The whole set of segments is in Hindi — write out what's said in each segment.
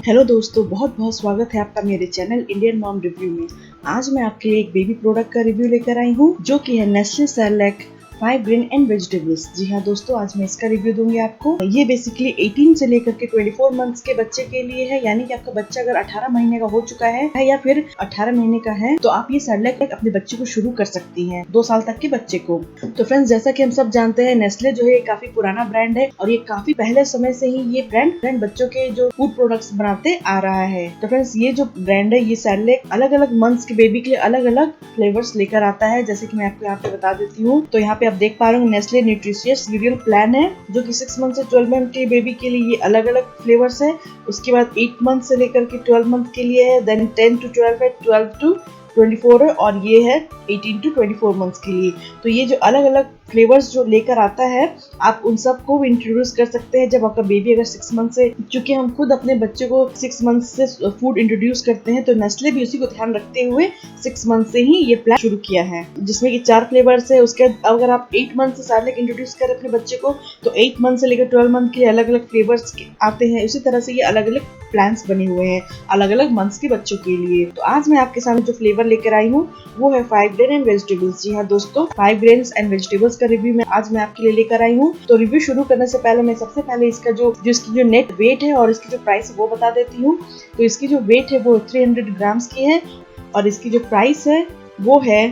हेलो दोस्तों, बहुत बहुत स्वागत है आपका मेरे चैनल इंडियन मॉम रिव्यू में। आज मैं आपके लिए एक बेबी प्रोडक्ट का रिव्यू लेकर आई हूँ जो कि है Nestle Cerelac 5 grain and vegetables. जी हाँ दोस्तों, आज मैं इसका रिव्यू दूंगी आपको। ये बेसिकली 18 से लेकर के 24 मंथ्स के बच्चे के लिए है, यानी कि आपका बच्चा अगर 18 महीने का हो चुका है या फिर 18 महीने का है तो आप ये सेरेलैक अपने बच्चे को शुरू कर सकती हैं, 2 साल तक के बच्चे को। तो फ्रेंड्स, जैसा कि हम सब जानते हैं, नेस्ले जो है काफी पुराना ब्रांड है और ये काफी पहले समय से ही ये ब्रांड बच्चों के जो फूड प्रोडक्ट्स बनाते आ रहा है। तो फ्रेंड्स, ये जो ब्रांड है, ये सेरेलैक अलग अलग मंथ्स के बेबी के लिए अलग अलग फ्लेवर्स लेकर आता है। जैसे कि मैं आपको यहाँ पे बता देती हूँ, तो यहाँ पे आप देख पा रहे हो नेस्ले न्यूट्रिशियस सीरियल प्लान है जो कि 6 मंथ से 12 मंथ के बेबी के लिए ये अलग अलग फ्लेवर्स है। उसके बाद 8 मंथ से लेकर के 12 मंथ के लिए है, देन 10 to 12 है, 12 to 24 है और ये है 18 to 24 मंथ्स के लिए। तो ये जो अलग अलग फ्लेवर्स जो लेकर आता है, आप उन सब को इंट्रोड्यूस कर सकते हैं जब आपका बेबी अगर 6 मंथ से, क्योंकि हम खुद अपने बच्चे को 6 मंथ से फूड इंट्रोड्यूस करते हैं, तो नेस्ले भी उसी को ध्यान रखते हुए 6 मंथ से ही ये प्लान शुरू किया है, जिसमें कि 4 फ्लेवर्स है। उसके अगर आप 8 मंथ से सेरेलैक इंट्रोड्यूस करें अपने बच्चे को, तो 8 मंथ से लेकर 12 मंथ के लिए अलग अलग फ्लेवर्स आते हैं। उसी तरह से ये अलग अलग प्लान्स बने हुए हैं अलग अलग मंथ्स के बच्चों के लिए। तो आज मैं आपके सामने जो फ्लेवर लेकर आई हूँ वो है 5 ग्रेन एंड वेजिटेबल्स। जी हाँ दोस्तों, 5 ग्रेन्स एंड वेजिटेबल्स का रिव्यू मैं आज आपके लिए लेकर आई हूँ। तो रिव्यू शुरू करने से पहले मैं सबसे पहले इसका इसकी जो नेट वेट है और इसकी जो प्राइस है वो बता देती हूँ। तो इसकी जो वेट है वो 300 ग्राम्स की है और इसकी जो प्राइस है वो है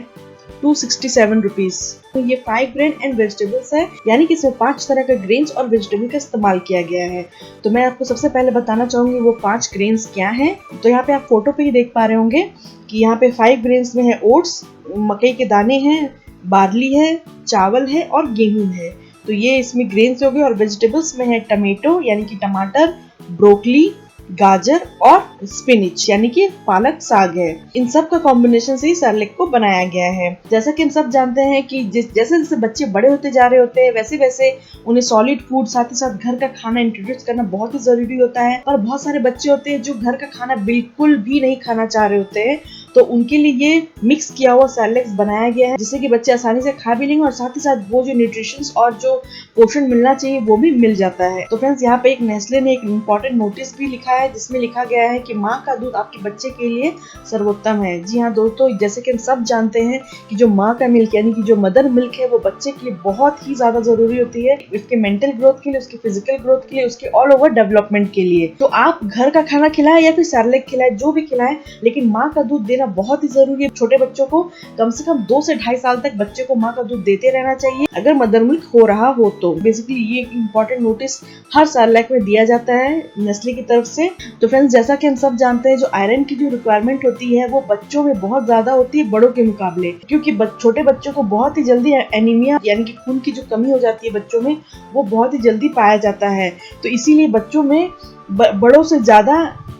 267 रुपीज। तो ये 5 ग्रेन एंड वेजिटेबल्स है, यानी कि इसमें 5 तरह के ग्रेन्स और वेजिटेबल का इस्तेमाल किया गया है। तो मैं आपको सबसे पहले बताना चाहूंगी वो 5 ग्रेन्स क्या हैं। तो यहाँ पे आप फोटो पे ही देख पा रहे होंगे कि यहाँ पे 5 ग्रेन्स में है ओट्स, मकई के दाने हैं, बार्ली है, चावल है और गेहूं है। तो ये इसमें ग्रेन्स हो गए। और वेजिटेबल्स में है टमेटो यानी कि टमाटर, ब्रोकली, गाजर और स्पिनिच यानी कि पालक साग है। इन सब का कॉम्बिनेशन से ही सेरेलैक को बनाया गया है। जैसा कि हम सब जानते हैं कि जैसे जैसे बच्चे बड़े होते जा रहे होते हैं, वैसे वैसे उन्हें सॉलिड फूड साथ ही साथ घर का खाना इंट्रोड्यूस करना बहुत ही जरूरी होता है। और बहुत सारे बच्चे होते हैं जो घर का खाना बिल्कुल भी नहीं खाना चाह रहे होते हैं, तो उनके लिए ये मिक्स किया हुआ सेरेलैक बनाया गया है, जिससे कि बच्चे आसानी से खा भी लेंगे और साथ ही साथ वो जो न्यूट्रिशंस और जो पोषण मिलना चाहिए वो भी मिल जाता है। तो फ्रेंड्स, यहाँ पे एक नेस्ले ने एक इम्पोर्टेंट नोटिस भी लिखा है जिसमें लिखा गया है कि माँ का दूध आपके बच्चे के लिए सर्वोत्तम है। जी हाँ दोस्तों, जैसे कि हम सब जानते हैं कि जो माँ का मिल्क यानी कि जो मदर मिल्क है वो बच्चे के लिए बहुत ही ज्यादा जरूरी होती है, उसके मेंटल ग्रोथ के लिए, उसके फिजिकल ग्रोथ के लिए, उसके ऑल ओवर डेवलपमेंट के लिए। तो आप घर का खाना खिलाएं या फिर सेरेलैक खिलाएं, जो भी खिलाएं, लेकिन माँ का दूध देना बहुत ही जरूरी है। छोटे बच्चों को कम से कम 2 से 2.5 साल तक बच्चे को माँ का दूध देते रहना चाहिए अगर मदर मिल्क हो रहा हो तो। बेसिकली ये एक इम्पोर्टेंट नोटिस हर सेरेलैक में दिया जाता है नेस्ले की तरफ से। तो फ्रेंड्स, जैसा कि हम सब जानते हैं, जो आयरन की जो रिक्वायरमेंट होती है वो बच्चों में बहुत ज्यादा होती है बड़ों के मुकाबले, क्योंकि छोटे बच्चों को बहुत ही जल्दी एनीमिया यानी कि खून की जो कमी हो जाती है बच्चों में, वो बहुत ही जल्दी पाया जाता है। तो इसीलिए बच्चों में बड़ों से ज्यादा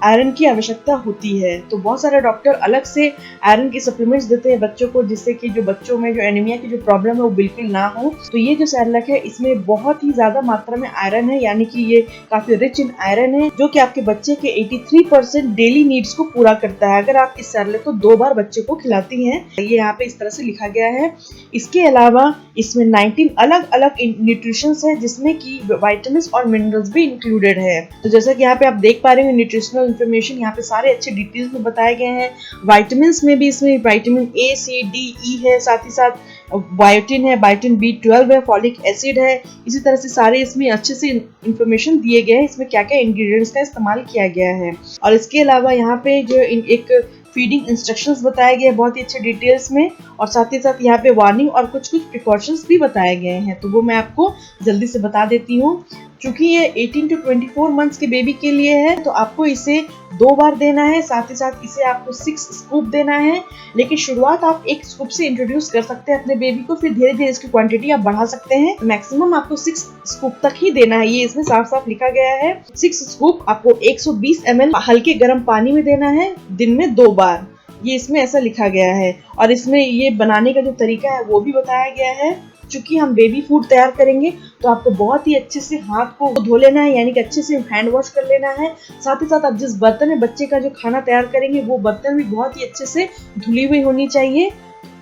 आयरन की आवश्यकता होती है। तो बहुत सारे डॉक्टर अलग से आयरन की सप्लीमेंट्स देते हैं बच्चों को, जिससे कि जो बच्चों में जो एनीमिया की जो प्रॉब्लम है वो बिल्कुल ना हो। तो ये जो सेरेलैक है इसमें बहुत ही ज्यादा मात्रा में आयरन है, यानी कि ये काफी रिच इन आयरन है, जो कि आपके बच्चे के 83% डेली नीड्स को पूरा करता है अगर आप इस सेरेलैक को 2 बार बच्चे को खिलाती हैं। ये यहाँ पे इस तरह से लिखा गया है। इसके अलावा इसमें 19 अलग अलग न्यूट्रिशंस है, जिसमें की विटामिन और मिनरल्स भी इंक्लूडेड है। तो जैसा कि यहाँ पे आप देख पा रहे हैं न्यूट्रिशनल इन्फॉर्मेशन यहाँ पे सारे अच्छे डिटेल्स में बताए गए हैं। विटामिन में भी इसमें विटामिन ए, सी, डी, ई है, साथ ही साथ बायोटिन है, बायोटिन B12 है, फॉलिक एसिड है। इसी तरह से सारे इसमें अच्छे से इंफॉर्मेशन दिए गए हैं इसमें क्या क्या इंग्रेडिएंट्स का इस्तेमाल किया गया है। और इसके अलावा यहाँ पे जो एक फीडिंग इंस्ट्रक्शंस बताए गए हैं बहुत ही अच्छे डिटेल्स में, और साथ ही साथ यहाँ पे वार्निंग और कुछ प्रिकॉशंस भी बताए गए हैं। तो वो मैं आपको जल्दी से बता देती हूँ। क्योंकि ये 18 to 24 मंथ्स के बेबी के लिए है, तो आपको इसे 2 बार देना है, साथ ही साथ इसे आपको 6 स्कूप देना है। लेकिन शुरुआत आप 1 स्कूप से इंट्रोड्यूस कर सकते हैं अपने बेबी को, फिर धीरे धीरे इसकी क्वांटिटी आप बढ़ा सकते हैं। मैक्सिमम आपको 6 स्कूप तक ही देना है, ये इसमें साफ साफ लिखा गया है। 6 स्कूप आपको 120 ml हल्के गर्म पानी में देना है दिन में 2 बार, ये इसमें ऐसा लिखा गया है। और इसमें ये बनाने का जो तरीका है वो भी बताया गया है। चूंकि हम बेबी फूड तैयार करेंगे तो आपको बहुत ही अच्छे से हाथ को धो लेना है, यानी कि अच्छे से हैंड वॉश कर लेना है। साथ ही साथ आप जिस बर्तन में बच्चे का जो खाना तैयार करेंगे वो बर्तन भी बहुत ही अच्छे से धुली हुई होनी चाहिए।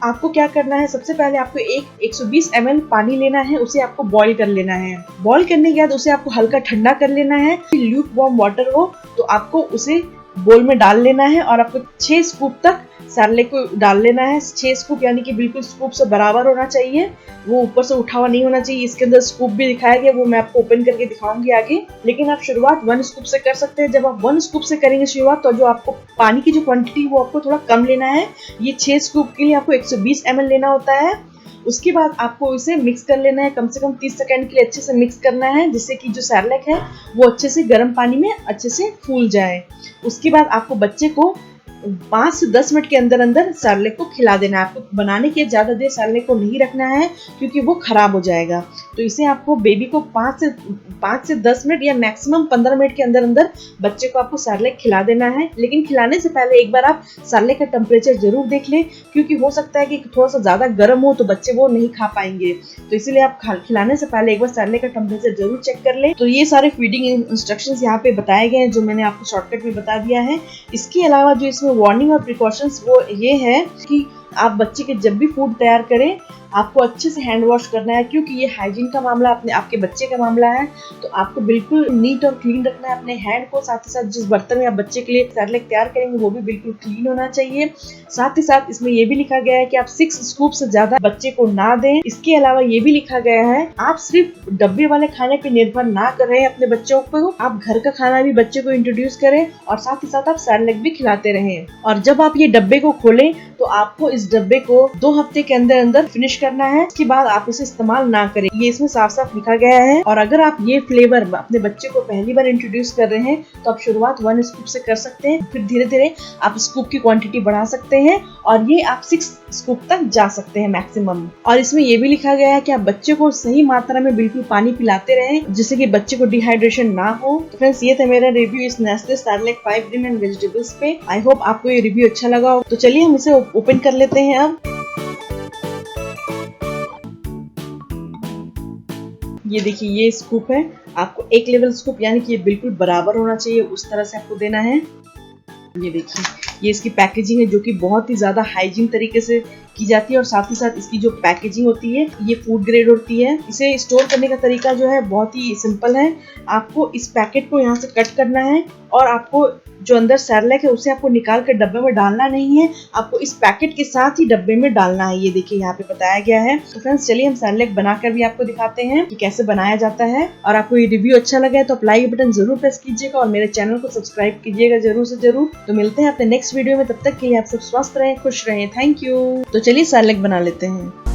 आपको क्या करना है, सबसे पहले आपको 120 ml पानी लेना है, उसे आपको बॉईल कर लेना है। बॉईल करने के बाद उसे आपको हल्का ठंडा कर लेना है। ल्यूक वार्म वाटर हो तो आपको उसे बोल में डाल लेना है और आपको 6 स्कूप तक सैरलैक को डाल लेना है। 6 स्कूप यानी कि बिल्कुल स्कूप से बराबर होना चाहिए, वो ऊपर से उठा हुआ नहीं होना चाहिए। इसके अंदर स्कूप भी दिखाया गया, वो मैं आपको ओपन करके दिखाऊंगी आगे, लेकिन आप शुरुआत 1 स्कूप से कर सकते हैं। जब आप 1 स्कूप से करेंगे शुरुआत, तो जो आपको पानी की जो क्वांटिटी वो आपको थोड़ा कम लेना है। ये 6 स्कूप के लिए आपको 120 ml लेना होता है। उसके बाद आपको इसे मिक्स कर लेना है, कम से कम 30 सेकंड के लिए अच्छे से मिक्स करना है, जिससे कि जो सैरलैक है वो अच्छे से गर्म पानी में अच्छे से फूल जाए। उसके बाद आपको बच्चे को 5 से 10 मिनट के अंदर अंदर सैरलैक को खिला देना है। आपको बनाने के ज्यादा देर सैरलैक को नहीं रखना है, क्योंकि वो खराब हो जाएगा। तो इसे आपको बेबी को 5 से 10 मिनट या मैक्सिमम 15 मिनट के अंदर अंदर बच्चे को आपको सैरलैक खिला देना है। लेकिन खिलाने से पहले एक बार आप सैरलैक का टेम्परेचर जरूर देख लें, क्योंकि हो सकता है कि थोड़ा सा ज्यादा गर्म हो तो बच्चे वो नहीं खा पाएंगे। तो इसीलिए आप खिलाने से पहले एक बार सैरलैक का टेम्परेचर जरूर चेक कर लें। तो ये सारे फीडिंग इंस्ट्रक्शंस यहाँ पे बताए गए हैं, जो मैंने आपको शॉर्टकट में बता दिया है। इसके अलावा जो इसमें वार्निंग और प्रिकॉशंस वो ये है कि आप बच्चे के जब भी फूड तैयार करें, आपको अच्छे से हैंड वॉश करना है, क्योंकि ये हाइजीन का मामला आपके बच्चे का मामला है। तो आपको बिल्कुल नीट और क्लीन रखना है अपने हैंड को। साथ ही साथ जिस बर्तन में आप बच्चे के लिए सैरलैक तैयार करेंगे वो भी बिल्कुल क्लीन होना चाहिए। साथ ही साथ इसमें ये भी लिखा गया है कि आप 6 स्कूप से ज्यादा बच्चे को ना दें। इसके अलावा ये भी लिखा गया है, आप सिर्फ डब्बे वाले खाने पे निर्भर ना करें अपने बच्चों को, आप घर का खाना भी बच्चे को इंट्रोड्यूस करें और साथ ही साथ आप सैरलैक भी खिलाते रहें। और जब आप ये डब्बे को खोलें तो आपको इस डब्बे को 2 हफ्ते के अंदर अंदर फिनिश करना है। इसके बाद आप इसे इस्तेमाल ना करें, ये इसमें साफ साफ लिखा गया है। और अगर आप ये फ्लेवर अपने बच्चे को पहली बार इंट्रोड्यूस कर रहे हैं तो आप शुरुआत 1 स्कूप से कर सकते हैं, फिर धीरे धीरे आप स्कूप की क्वांटिटी बढ़ा सकते हैं और ये आप 6 स्कूप तक जा सकते हैं मैक्सिमम। और इसमें ये भी लिखा गया है कि आप बच्चे को सही मात्रा में बिल्कुल पानी पिलाते रहें, जिससे कि बच्चे को डिहाइड्रेशन ना हो। तो फ्रेंड्स, ये था मेरा रिव्यू इस नेस्ले सैरलैक 5 ग्रेन एंड वेजिटेबल्स पे। आई होप आपको ये रिव्यू अच्छा लगा हो। तो चलिए हम इसे ओपन कर लेते हैं अब। ये देखिए, ये स्कूप है। आपको 1 लेवल स्कूप यानी कि ये बिल्कुल बराबर होना चाहिए, उस तरह से आपको देना है। ये देखिए, ये इसकी पैकेजिंग है जो कि बहुत ही ज्यादा हाइजीन तरीके से की जाती है और साथ ही साथ इसकी जो पैकेजिंग होती है ये फूड ग्रेड होती है। इसे स्टोर करने का तरीका जो है बहुत ही सिंपल है। आपको इस पैकेट को यहाँ से कट करना है और आपको जो अंदर सैरलैक है उसे आपको निकाल कर डब्बे में डालना नहीं है, आपको इस पैकेट के साथ ही डब्बे में डालना है। ये देखिए यहाँ पे बताया गया है। तो फ्रेंड्स, चलिए हम सैरलैक बनाकर भी आपको दिखाते हैं कि कैसे बनाया जाता है। और आपको ये रिव्यू अच्छा लगा है तो आप लाइक बटन जरूर प्रेस कीजिएगा और मेरे चैनल को सब्सक्राइब कीजिएगा जरूर से जरूर। तो मिलते हैं अपने नेक्स्ट वीडियो में, तब तक के लिए आप सब स्वस्थ रहें, खुश रहें। Thank you. तो चलिए सैरलैक बना लेते हैं।